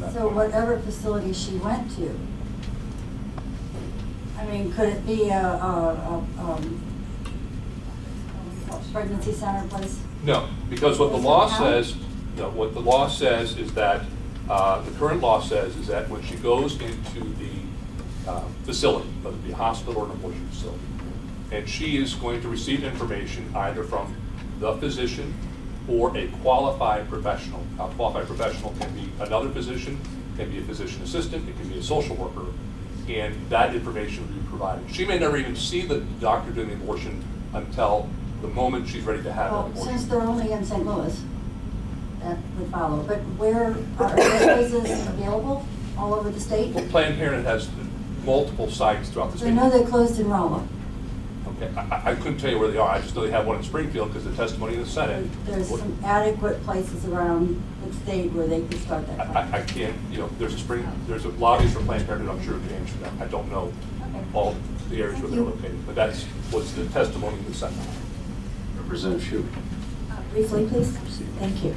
that So point. whatever facility she went to, I mean, could it be a pregnancy center place? No, because what the law says, no, what the law says is that, the current law says is that when she goes into the facility, whether it be a hospital or an abortion facility, and she is going to receive information either from the physician or a qualified professional. A qualified professional can be another physician, can be a physician assistant, it can be a social worker, and that information will be provided. She may never even see the doctor doing the abortion until the moment she's ready to have an abortion. Since they're only in St. Louis, that would follow. But where are those places available all over the state? Well, Planned Parenthood has multiple sites throughout the state. I know they closed in Rolla. Okay, I couldn't tell you where they are. I just know they have one in Springfield because the testimony in the Senate. There's some adequate places around the state where they could start that. I can't, you know, there's a lobbies for Planned Parenthood, I'm sure of answer that. I don't know all the areas where they're located, but that's what's the testimony in the Senate. Representative Shue. Briefly, please. Thank you.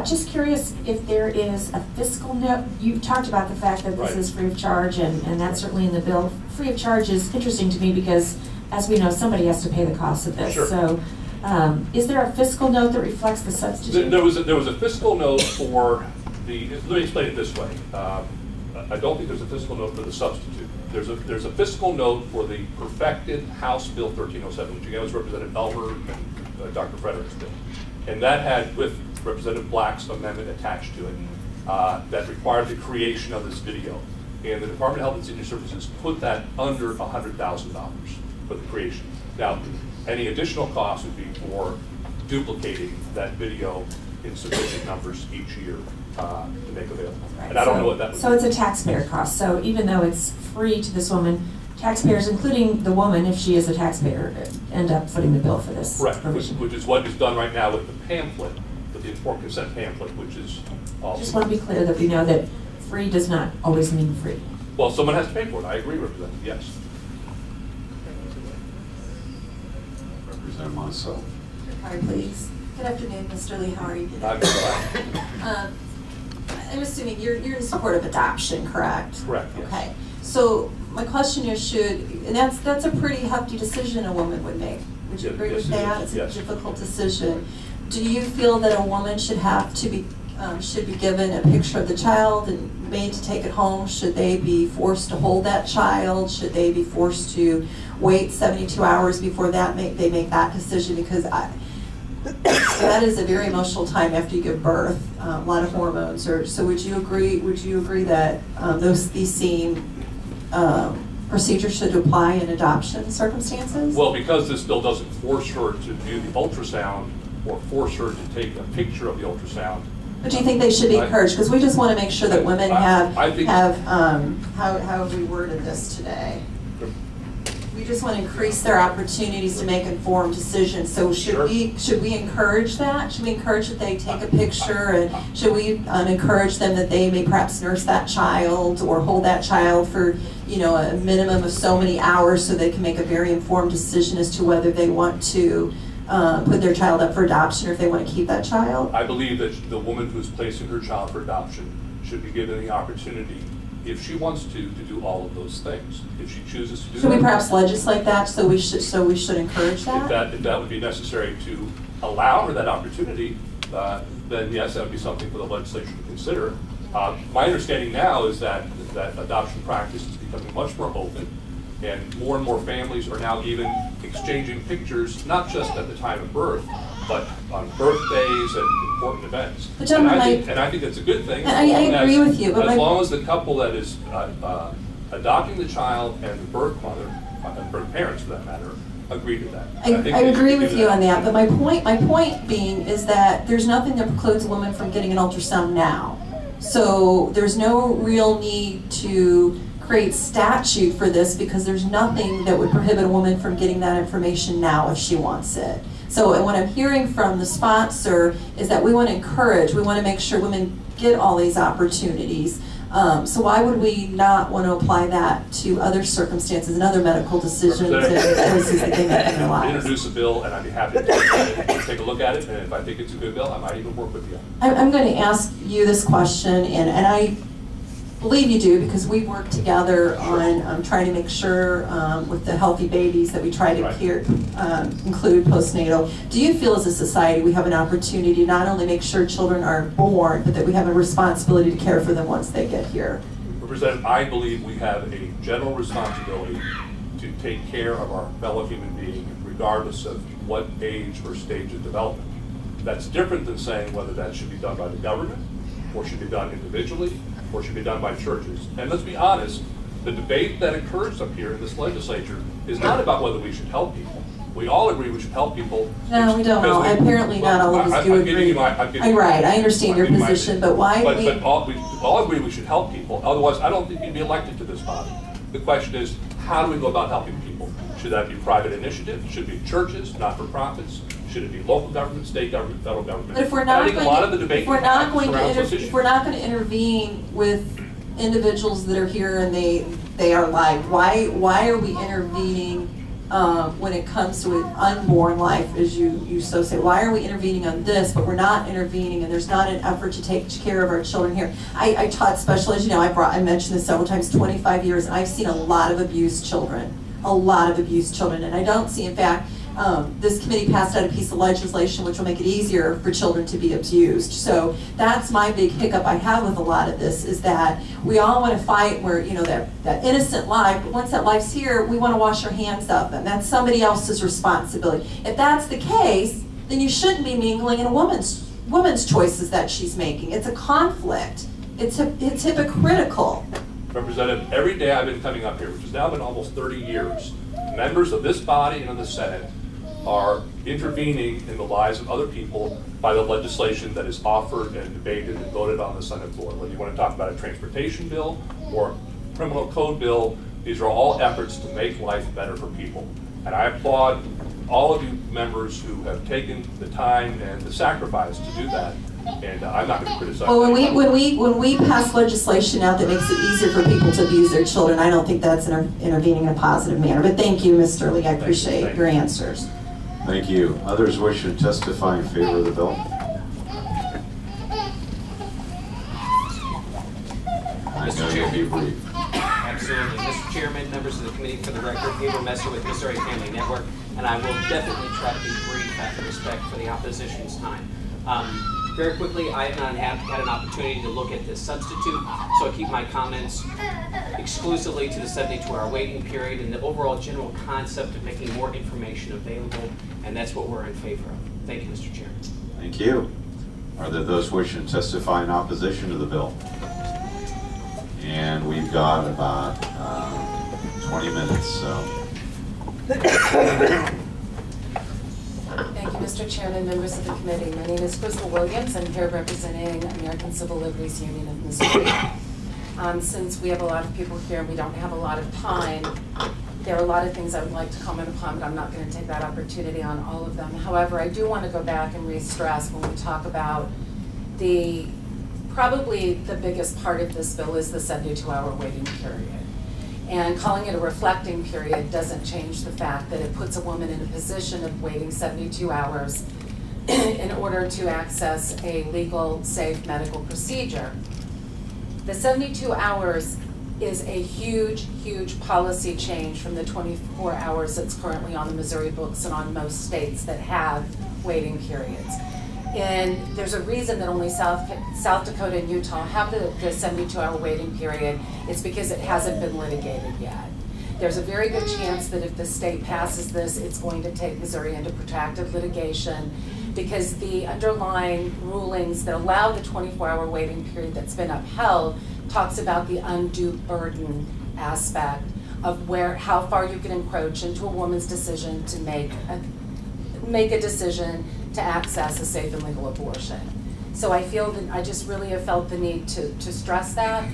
Just curious if there is a fiscal note. You talked about the fact that this is free of charge, and that's certainly in the bill. Free of charge is interesting to me because, as we know, somebody has to pay the cost of this. Sure. So, is there a fiscal note that reflects the substitute? There was a fiscal note for the. Let me explain it this way. I don't think there's a fiscal note for the substitute. There's a fiscal note for the perfected House Bill 1307, which again was Representative Elmer and Dr. Frederick's bill, and that had with Representative Black's amendment attached to it that required the creation of this video. And the Department of Health and Senior Services put that under $100,000 for the creation. Now, any additional cost would be for duplicating that video in sufficient numbers each year to make available. Right. And I don't know what that would be. So it's a taxpayer cost. So even though it's free to this woman, taxpayers, including the woman, if she is a taxpayer, end up footing the bill for this. Correct, provision. which is what is done right now with the pamphlet, with the informed consent pamphlet, which is also. Just want to be clear that we know that free does not always mean free. Well, someone has to pay for it. I agree, Representative. Yes. Representative Monticello. Hi, please. Good afternoon, Mr. Lee. How are you today? I'm fine. I'm assuming you're in support of adoption, correct? Correct, yes. Okay. So my question is, and that's a pretty hefty decision a woman would make. Would you agree with that? It's a difficult decision. Do you feel that a woman should have to be should be given a picture of the child and made to take it home? Should they be forced to hold that child? Should they be forced to wait 72 hours before they make that decision? Because that is a very emotional time after you give birth. A lot of hormones. So would you agree? Would you agree that these same procedures should apply in adoption circumstances? Well, because this bill doesn't force her to do the ultrasound or force her to take a picture of the ultrasound. But do you think they should be encouraged? Because we just want to make sure that women have how have we worded this today? We just want to increase their opportunities to make informed decisions. So should we encourage that? Should we encourage that they take a picture, and should we encourage them that they may perhaps nurse that child or hold that child for a minimum of so many hours so they can make a very informed decision as to whether they want to put their child up for adoption or if they want to keep that child? I believe that the woman who's placing her child for adoption should be given the opportunity, if she wants to do all of those things. If she chooses to do Should we perhaps legislate that? So we should encourage that. If that would be necessary to allow her that opportunity, then yes, that would be something for the legislature to consider. My understanding now is that adoption practice is becoming much more open, and more families are now even exchanging pictures, not just at the time of birth, but on birthdays and important events. But and I think that's a good thing. I agree with you. But as long as the couple that is adopting the child and the birth mother, and birth parents for that matter, agree to that. I agree with you on that. But my point being is that there's nothing that precludes a woman from getting an ultrasound now. So there's no real need to create statute for this because there's nothing that would prohibit a woman from getting that information now if she wants it. So and what I'm hearing from the sponsor is that we want to encourage, we want to make sure women get all these opportunities. So why would we not want to apply that to other circumstances and other medical decisions and choices that they make in their lives? Introduce a bill, and I'd be happy to take a look at it, and if I think it's a good bill, I might even work with you. I'm going to ask you this question, and I believe you do, because we work together on trying to make sure with the healthy babies that we try to include postnatal. Do you feel as a society we have an opportunity to not only make sure children are born, but that we have a responsibility to care for them once they get here? Representative, I believe we have a general responsibility to take care of our fellow human being regardless of what age or stage of development. That's different than saying whether that should be done by the government, or should be done individually, or should be done by churches. And let's be honest, the debate that occurs up here in this legislature is not about whether we should help people. We all agree we should help people. No, we don't know. Apparently not all of us do agree. Right, I understand your position, but why do we... But we all agree we should help people. Otherwise, I don't think you'd be elected to this body. The question is, how do we go about helping people? Should that be private initiative? Should it be churches, not-for-profits? Should it be local government, state government, federal government? But if we're not going if we're not going to intervene with individuals that are here and they are live, why are we intervening when it comes to an unborn life, as you so say? Why are we intervening on this, but we're not intervening, and there's not an effort to take care of our children here? I taught special ed, I mentioned this several times, 25 years, and I've seen a lot of abused children, and I don't see, in fact, this committee passed out a piece of legislation which will make it easier for children to be abused. So that's my big hiccup I have with a lot of this, is that we all want to fight where, that innocent life, but once that life's here, we want to wash our hands of them. That's somebody else's responsibility. If that's the case, then you shouldn't be mingling in a woman's choices that she's making. It's a conflict. It's hypocritical. Representative, every day I've been coming up here, which has now been almost 30 years, members of this body and of the Senate are intervening in the lives of other people by the legislation that is offered and debated and voted on the Senate floor. Whether you want to talk about a transportation bill or criminal code bill, these are all efforts to make life better for people. And I applaud all of you members who have taken the time and the sacrifice to do that. And I'm not going to criticize. Well, when we pass legislation out that makes it easier for people to abuse their children, I don't think that's intervening in a positive manner. But thank you, Mr. Lee. I appreciate your answers. Thank you. Others wish to testify in favor of the bill? I know you'll be brief. Absolutely. Mr. Chairman, members of the committee, for the record, Gabriel Messer with Missouri Family Network, and I will definitely try to be brief out of respect for the opposition's time. Very quickly, I have not had an opportunity to look at this substitute, so I keep my comments exclusively to the 72-hour waiting period and the overall general concept of making more information available, and that's what we're in favor of. Thank you, Mr. Chairman. Thank you. Are there those wishing to testify in opposition to the bill? And we've got about 20 minutes, so. Thank you, Mr. Chairman, members of the committee. My name is Crystal Williams. I'm here representing American Civil Liberties Union of Missouri. Since we have a lot of people here and we don't have a lot of time, there are a lot of things I would like to comment upon, but I'm not going to take that opportunity on all of them. However, I do want to go back and re-stress when we talk about probably the biggest part of this bill is the 72-hour waiting period. And calling it a reflecting period doesn't change the fact that it puts a woman in a position of waiting 72 hours in order to access a legal, safe medical procedure. The 72 hours is a huge, huge policy change from the 24 hours that's currently on the Missouri books and on most states that have waiting periods. And there's a reason that only South Dakota and Utah have the 72-hour waiting period. It's because it hasn't been litigated yet. There's a very good chance that if the state passes this, it's going to take Missouri into protracted litigation, because the underlying rulings that allow the 24-hour waiting period that's been upheld talks about the undue burden aspect of how far you can encroach into a woman's decision to make a decision to access a safe and legal abortion. So I feel that I just really have felt the need to stress that.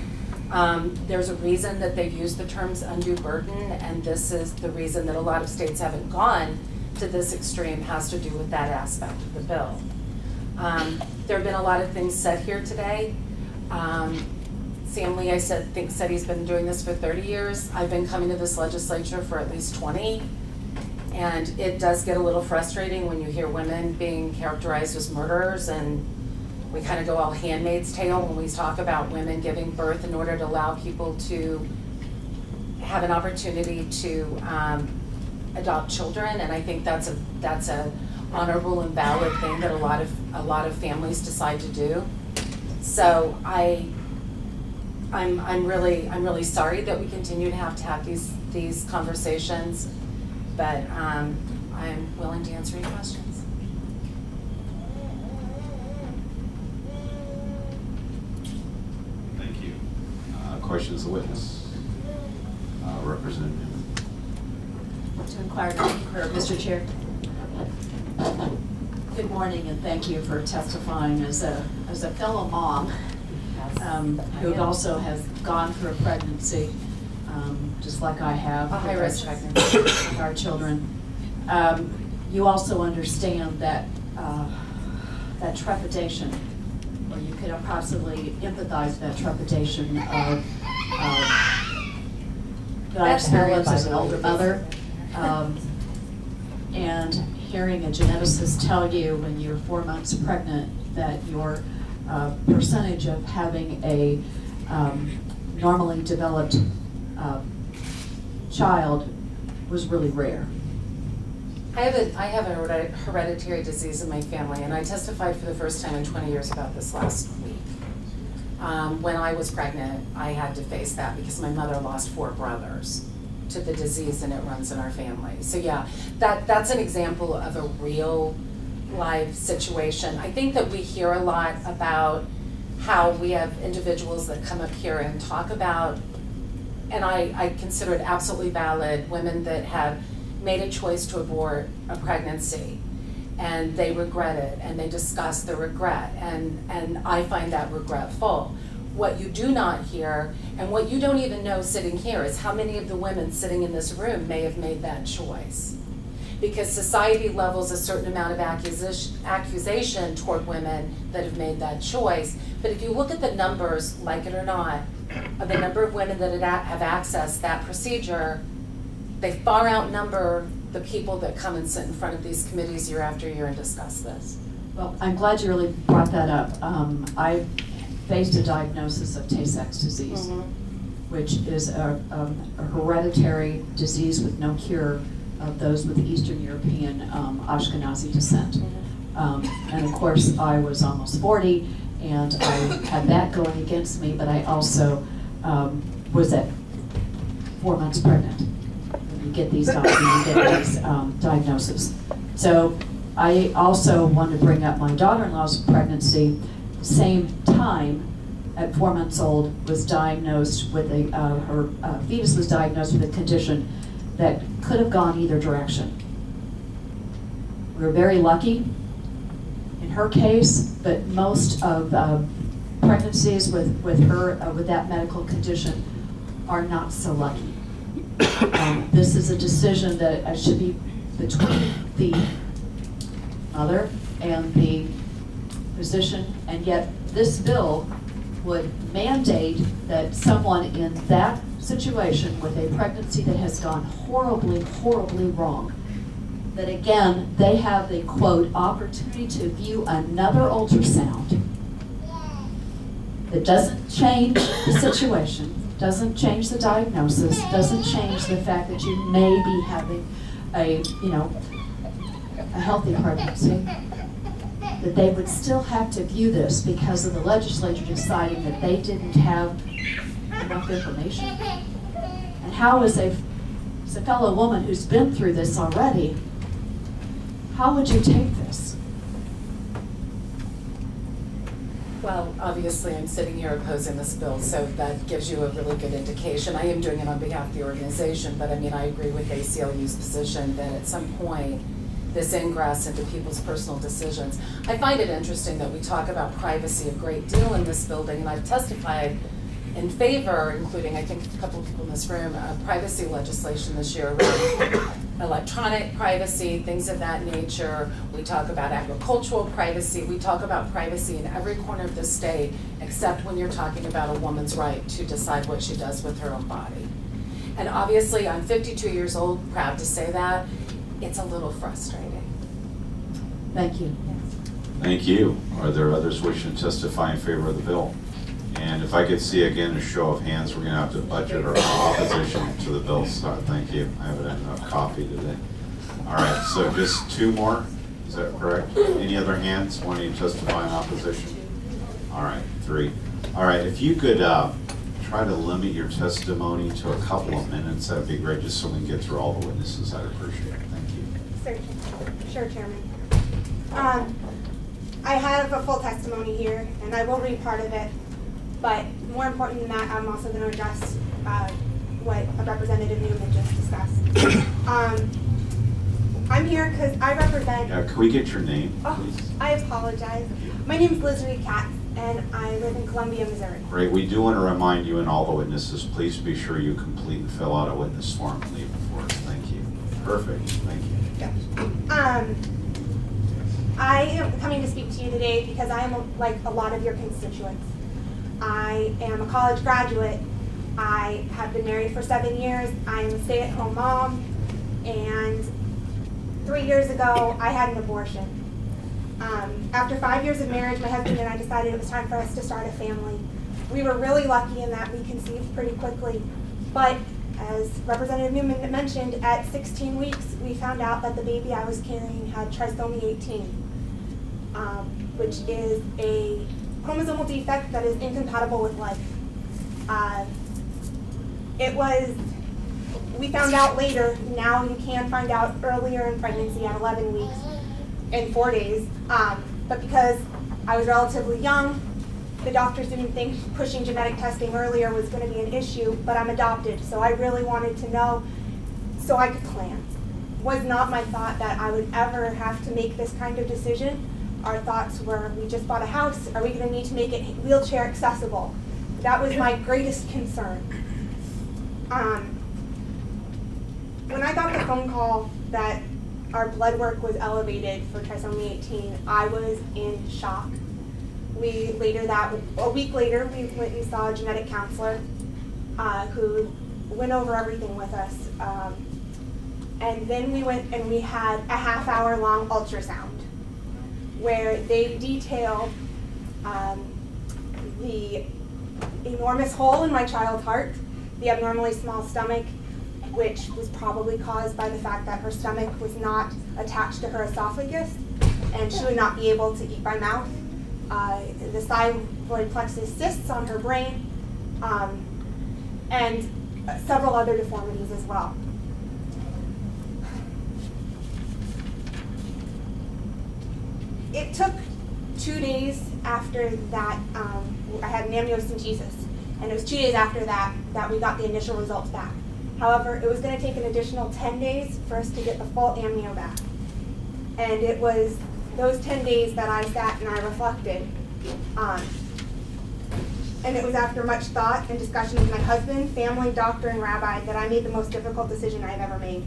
There's a reason that they've used the terms undue burden, and this is the reason that a lot of states haven't gone to this extreme, has to do with that aspect of the bill. There have been a lot of things said here today. Sam Lee, said he's been doing this for 30 years. I've been coming to this legislature for at least 20. And it does get a little frustrating when you hear women being characterized as murderers, and we kind of go all Handmaid's Tale when we talk about women giving birth in order to allow people to have an opportunity to adopt children. And I think that's a honorable and valid thing that a lot of families decide to do. So I'm really sorry that we continue to have these conversations, but I'm willing to answer any questions. Thank you. Questions of the witness? Representative. To inquire for Mr. Chair. Good morning, and thank you for testifying as a fellow mom who also has gone through a pregnancy, just like I have. A high-risk pregnancy. With our children. You also understand that that trepidation, or you could possibly empathize that trepidation of that I experienced as an older mother. And hearing a geneticist tell you when you're 4 months pregnant that your percentage of having a normally developed child was really rare. I have a hereditary disease in my family, and I testified for the first time in 20 years about this last week. When I was pregnant, I had to face that because my mother lost 4 brothers to the disease, and it runs in our family. So yeah, that's an example of a real life situation. I think that we hear a lot about how we have individuals that come up here and talk about, and I consider it absolutely valid, women that have made a choice to abort a pregnancy and they regret it and they discuss the regret, and I find that regretful. What you do not hear, and what you don't even know sitting here, is how many of the women sitting in this room may have made that choice. Because society levels a certain amount of accusation toward women that have made that choice. But if you look at the numbers, like it or not, of the number of women that have accessed that procedure, they far outnumber the people that come and sit in front of these committees year after year and discuss this. Well, I'm glad you really brought that up. I faced a diagnosis of Tay-Sachs disease, which is a hereditary disease with no cure of those with Eastern European Ashkenazi descent. And of course, I was almost 40, and I had that going against me, but I also was at 4 months pregnant. You get these diagnoses. So I also want to bring up my daughter-in-law's pregnancy. Same time, at 4 months old, was diagnosed with her fetus was diagnosed with a condition that could have gone either direction. We were very lucky in her case, but most of pregnancies with her with that medical condition are not so lucky. This is a decision that should be between the mother and the physician, and yet this bill would mandate that someone in that situation with a pregnancy that has gone horribly, horribly wrong, that again, they have the, quote, opportunity to view another ultrasound that doesn't change the situation, doesn't change the diagnosis, doesn't change the fact that you may be having a healthy pregnancy, that they would still have to view this because of the legislature deciding that they didn't have enough information. And how, as a fellow woman who's been through this already, how would you take this? Well, obviously I'm sitting here opposing this bill, so that gives you a really good indication. I am doing it on behalf of the organization, but I mean, I agree with ACLU's position that at some point this ingress into people's personal decisions. I find it interesting that we talk about privacy a great deal in this building, and I've testified in favor, including I think a couple of people in this room, privacy legislation this year around electronic privacy, things of that nature. We talk about agricultural privacy. We talk about privacy in every corner of the state, except when you're talking about a woman's right to decide what she does with her own body. And obviously, I'm 52 years old, proud to say that. It's a little frustrating. Thank you. Thank you. Are there others wishing to testify in favor of the bill? And if I could see again a show of hands, we're going to have to budget our opposition to the bill. So thank you. I haven't had enough coffee today. All right, so just two more. Is that correct? Any other hands wanting to testify in opposition? All right, three. All right, if you could try to limit your testimony to a couple of minutes, that'd be great, just so we can get through all the witnesses. I'd appreciate it. Thank you. Sure, Chairman. I have a full testimony here, and I will read part of it. But more important than that, I'm also going to address what Representative Newman just discussed. I'm here because I represent... Can we get your name, please? I apologize. My name is Liz Reed Katz, and I live in Columbia, Missouri. Great. We do want to remind you and all the witnesses, please be sure you complete and fill out a witness form and leave it for us. Thank you. Perfect. Thank you. Yeah. I am coming to speak to you today because I am like a lot of your constituents. I am a college graduate. I have been married for 7 years. I am a stay-at-home mom. And 3 years ago, I had an abortion. After 5 years of marriage, my husband and I decided it was time for us to start a family. We were really lucky in that we conceived pretty quickly. But as Representative Newman mentioned, at 16 weeks, we found out that the baby I was carrying had trisomy 18, which is a chromosomal defect that is incompatible with life. We found out later, now you can find out earlier in pregnancy at 11 weeks and 4 days, but because I was relatively young, the doctors didn't think pushing genetic testing earlier was going to be an issue, but I'm adopted, so I really wanted to know so I could plan. Was not my thought that I would ever have to make this kind of decision. Our thoughts were, we just bought a house, are we going to need to make it wheelchair accessible? That was my greatest concern. When I got the phone call that our blood work was elevated for trisomy 18, I was in shock. A week later, we went and saw a genetic counselor who went over everything with us. And then we went and we had a half-hour-long ultrasound where they detailed the enormous hole in my child's heart, the abnormally small stomach, which was probably caused by the fact that her stomach was not attached to her esophagus and she would not be able to eat by mouth. The thyroid plexus cysts on her brain, and several other deformities as well. It took 2 days after that, I had an amniocentesis, and it was 2 days after that that we got the initial results back. However, it was going to take an additional 10 days for us to get the full amnio back. And it was those 10 days that I sat and I reflected. And it was after much thought and discussion with my husband, family, doctor, and rabbi that I made the most difficult decision I've ever made.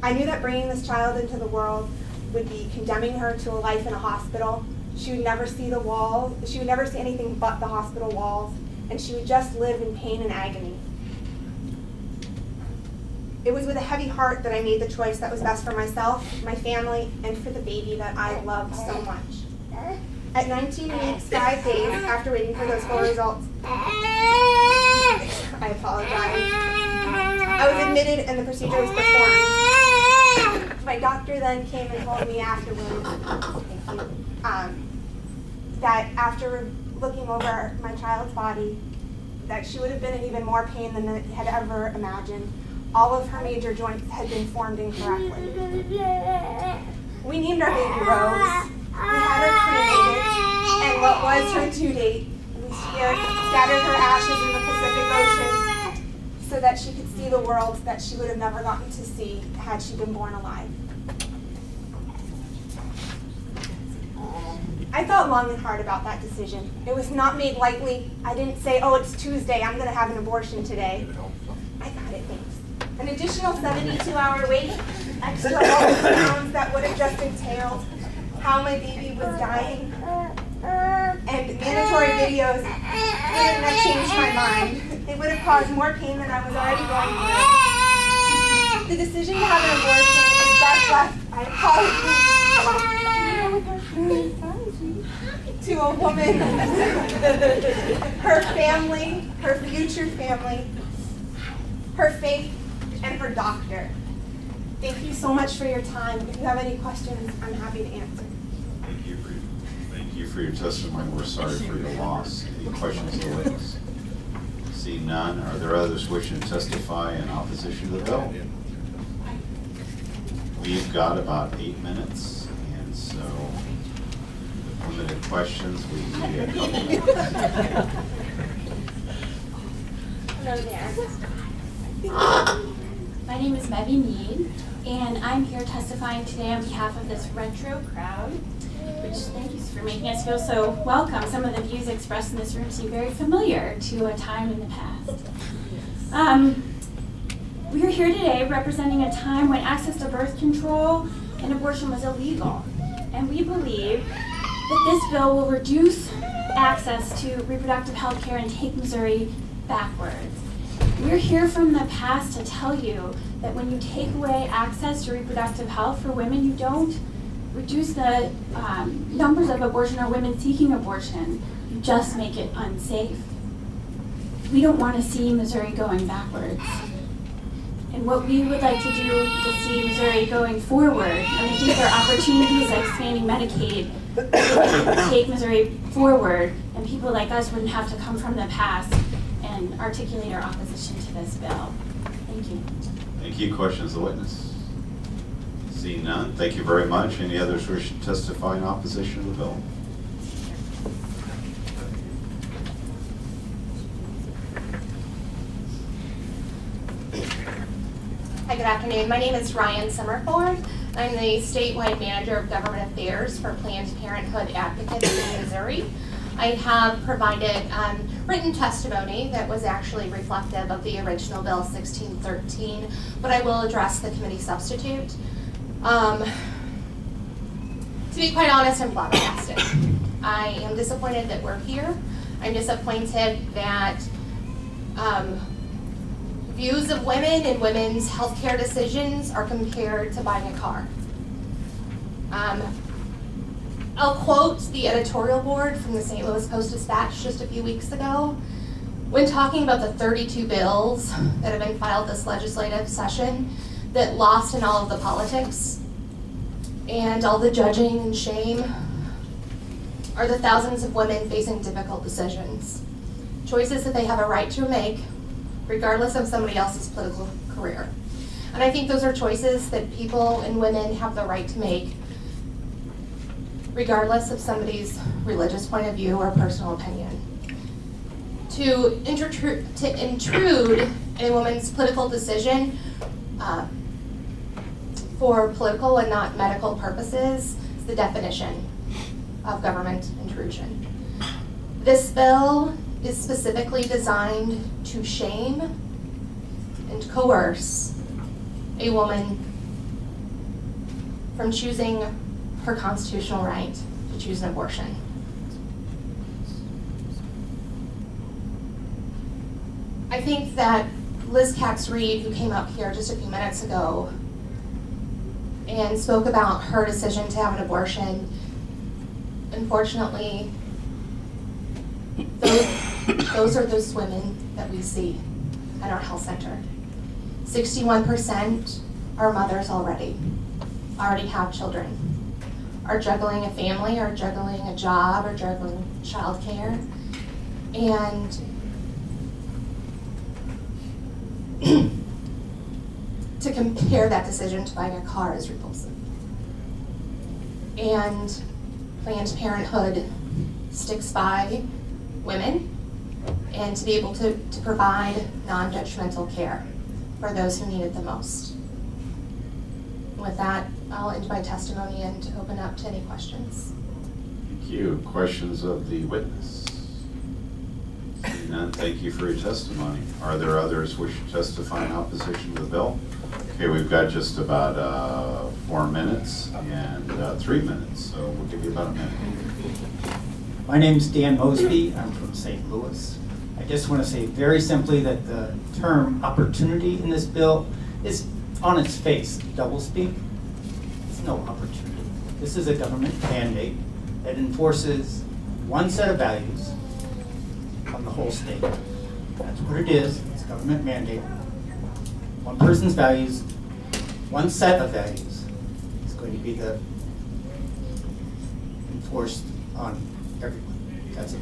I knew that bringing this child into the world would be condemning her to a life in a hospital. She would never see the wall. She would never see anything but the hospital walls, and she would just live in pain and agony. It was with a heavy heart that I made the choice that was best for myself, my family, and for the baby that I loved so much. At 19 weeks, 5 days after waiting for those full results, I apologize, I was admitted and the procedure was performed. My doctor then came and told me afterwards, that after looking over my child's body, that she would have been in even more pain than I had ever imagined. All of her major joints had been formed incorrectly. We named our baby Rose. We had her cremated, and what was her due date, we scattered her ashes in the Pacific Ocean so that she could see the world that she would have never gotten to see had she been born alive. I thought long and hard about that decision. It was not made lightly. I didn't say, oh, it's Tuesday, I'm going to have an abortion today. I got it, thanks. An additional 72-hour wait, extra ultrasounds that would have just entailed how my baby was dying, and mandatory videos wouldn't have changed my mind. They would have caused more pain than I was already going through. The decision to have an abortion is best left, I apologize, to a woman, her family, her future family, her faith, and her doctor. Thank you so much for your time. If you have any questions, I'm happy to answer. Thank you for your testimony. We're sorry for your loss. Any questions of the witness? Seeing none, are there others wishing to testify in opposition to the bill? We've got about 8 minutes, and so with limited questions, we need a couple minutes. Hello there. My name is Mebby Mead, and I'm here testifying today on behalf of this retro crowd, which thank you for making us feel so welcome. Some of the views expressed in this room seem very familiar to a time in the past. We are here today representing a time when access to birth control and abortion was illegal, and we believe that this bill will reduce access to reproductive health care and take Missouri backwards. We're here from the past to tell you that when you take away access to reproductive health for women, you don't reduce the numbers of abortion or women seeking abortion. You just make it unsafe. We don't want to see Missouri going backwards. And what we would like to do is see Missouri going forward. And I think there are opportunities like expanding Medicaid to take Missouri forward, and people like us wouldn't have to come from the past and articulate our opposition to this bill. Thank you. Thank you. Questions of the witness? Seeing none, thank you very much. Any others wish to testify in opposition to the bill? Hi, good afternoon. My name is Ryan Summerford. I'm the statewide manager of government affairs for Planned Parenthood Advocates in Missouri. I have provided written testimony that was actually reflective of the original Bill 1613, but I will address the committee substitute. To be quite honest, I'm flabbergasted. I am disappointed that we're here. I'm disappointed that views of women and women's healthcare decisions are compared to buying a car. I'll quote the editorial board from the St. Louis Post-Dispatch just a few weeks ago when talking about the 32 bills that have been filed this legislative session that lost in all of the politics and all the judging and shame are the thousands of women facing difficult decisions, choices that they have a right to make regardless of somebody else's political career. And I think those are choices that people and women have the right to make regardless of somebody's religious point of view or personal opinion. To intrude in a woman's political decision for political and not medical purposes is the definition of government intrusion. This bill is specifically designed to shame and coerce a woman from choosing her constitutional right to choose an abortion. I think that Liz Cax-Reed, who came up here just a few minutes ago and spoke about her decision to have an abortion, unfortunately, those are those women that we see at our health center. 61% are mothers already have children, are juggling a family, are juggling a job, or juggling childcare, and to compare that decision to buying a car is repulsive. And Planned Parenthood sticks by women and to be able to provide non-judgmental care for those who need it the most. With that, I'll end my testimony and open up to any questions. Thank you. Questions of the witness? Seeing none, thank you for your testimony. Are there others wishing to testify in opposition to the bill? Okay, we've got just about 4 minutes and 3 minutes, so we'll give you about a minute. My name is Dan Mosby. I'm from St. Louis. I just want to say very simply that the term opportunity in this bill is on its face doublespeak. It's no opportunity. This is a government mandate that enforces one set of values on the whole state. That's what it is. It's a government mandate. One person's values, one set of values is going to be enforced on everyone. That's it.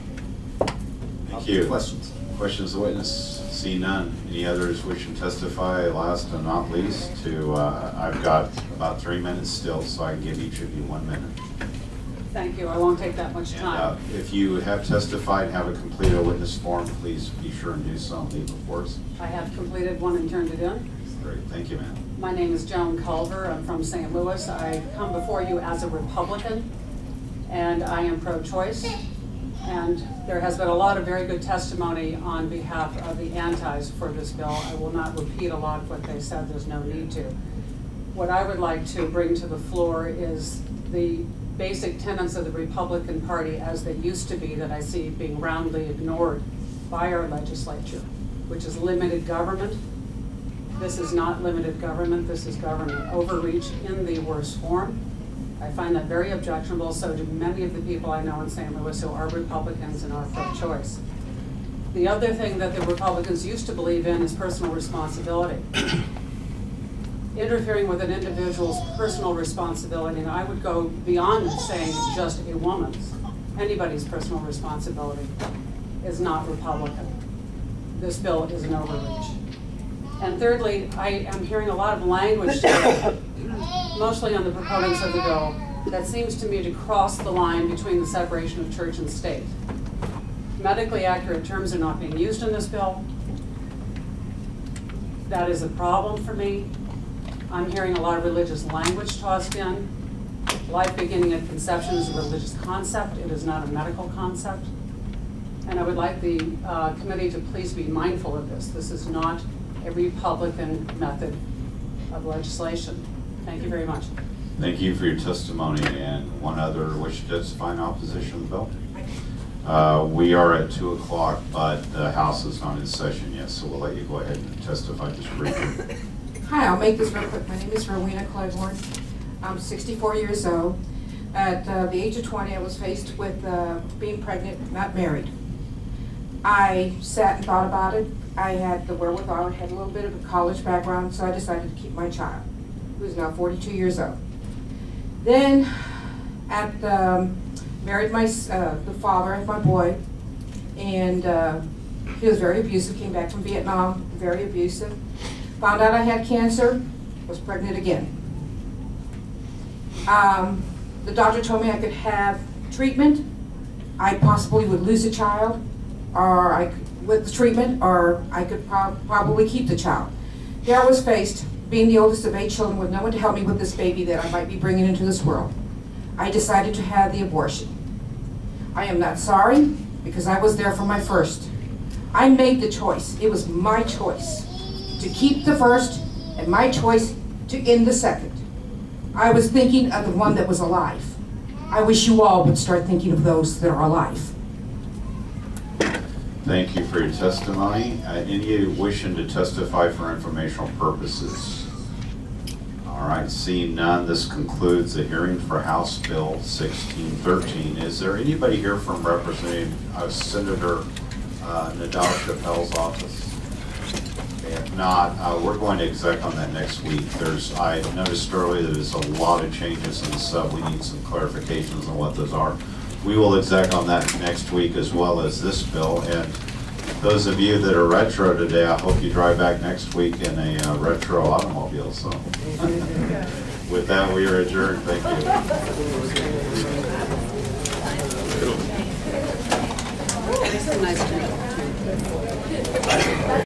Thank you. Questions? Questions of the witness? See none. Any others wishing to testify? Last and not least, I've got about 3 minutes still, so I can give each of you 1 minute. Thank you. I won't take that much time. If you have testified and have a completed witness form, please be sure and do so and leave it for us. I have completed one and turned it in. Great. Thank you, ma'am. My name is Joan Culver. I'm from St. Louis. I come before you as a Republican, and I am pro-choice. And there has been a lot of very good testimony on behalf of the antis for this bill. I will not repeat a lot of what they said. There's no need to. What I would like to bring to the floor is the basic tenets of the Republican Party as they used to be that I see being roundly ignored by our legislature, which is limited government. This is not limited government. This is government overreach in the worst form. I find that very objectionable, so do many of the people I know in St. Louis who are Republicans and are pro-choice. The other thing that the Republicans used to believe in is personal responsibility. Interfering with an individual's personal responsibility, and I would go beyond saying just a woman's, anybody's personal responsibility, is not Republican. This bill is an overreach. And thirdly, I am hearing a lot of language today, mostly on the proponents of the bill, that seems to me to cross the line between the separation of church and state. Medically accurate terms are not being used in this bill. That is a problem for me. I'm hearing a lot of religious language tossed in. Life beginning at conception is a religious concept. It is not a medical concept. And I would like the committee to please be mindful of this. This is not a Republican method of legislation. Thank you very much. Thank you for your testimony. And one other wish to testify in opposition to the bill? We are at 2 o'clock, but the House is not in session yet, so we'll let you go ahead and testify just briefly. Hi, I'll make this real quick. My name is Rowena Claiborne. I'm 64 years old. At the age of 20, I was faced with being pregnant, not married. I sat and thought about it. I had the wherewithal, I had a little bit of a college background, so I decided to keep my child, who is now 42 years old. Then, married the father of my boy, and he was very abusive, came back from Vietnam, very abusive. Found out I had cancer, was pregnant again. The doctor told me I could have treatment, I possibly would lose a child, or with the treatment, or I could probably keep the child. There I was faced, being the oldest of 8 children, with no one to help me with this baby that I might be bringing into this world. I decided to have the abortion. I am not sorry, because I was there for my first. I made the choice. It was my choice to keep the first, and my choice to end the second. I was thinking of the one that was alive. I wish you all would start thinking of those that are alive. Thank you for your testimony. Any wishing to testify for informational purposes? All right, seeing none, this concludes the hearing for House Bill 1613. Is there anybody here from representing Senator Nadal Chappelle's office? If not, we're going to exec on that next week. I noticed earlier that there's a lot of changes in the sub. We need some clarifications on what those are. We will exec on that next week as well as this bill. And those of you that are retro today, I hope you drive back next week in a retro automobile. So with that, we are adjourned. Thank you. Nice to meet you.